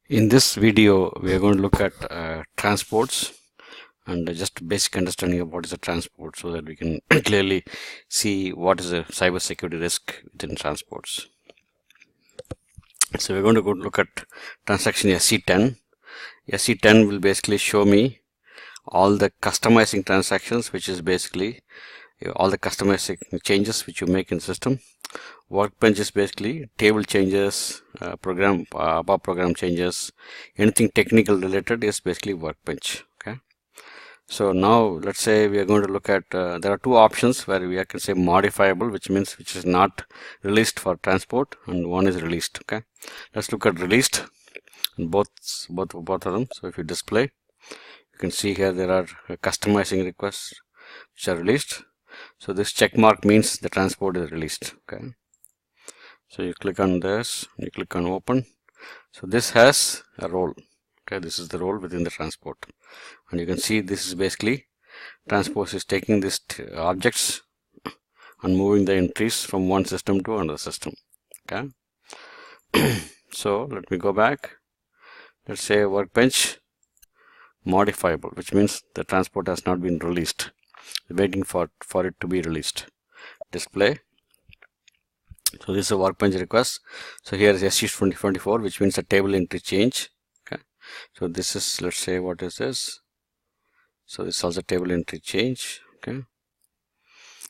In this video, we are going to look at transports and just basic understanding of what is a transport, so that we can clearly see what is a cyber security risk within transports. So we're going to go look at transaction SC10. SC10 will basically show me all the customizing transactions, which is basically all the customizing changes which you make in system. Workbench is basically table changes, program changes, anything technical related is basically workbench. Okay. So now let's say we are going to look at there are two options where we can say modifiable, which means which is not released for transport, and one is released. Okay. Let's look at released, both of them. So if you display, you can see here there are customizing requests which are released. So this check mark means the transport is released. Okay. So you click on this, you click on open. So this has a role. Okay, this is the role within the transport, and you can see this is basically transport is taking these objects and moving the entries from one system to another system. Okay. So let me go back. Let's say workbench modifiable, which means the transport has not been released, waiting for it to be released. Display. So this is a workbench request. So here is SC2024, which means a table entry change. Okay. So this is, let's say, what is this? So this is also table entry change. Okay.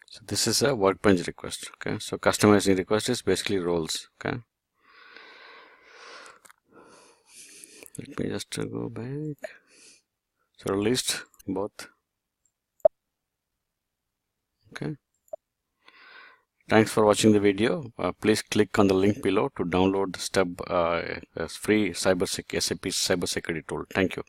So this is a workbench request. Okay. So customizing request is basically roles. Okay. Let me just go back. So released both. Okay. Thanks for watching the video. Please click on the link below to download the free SAP Cyber Security tool. Thank you.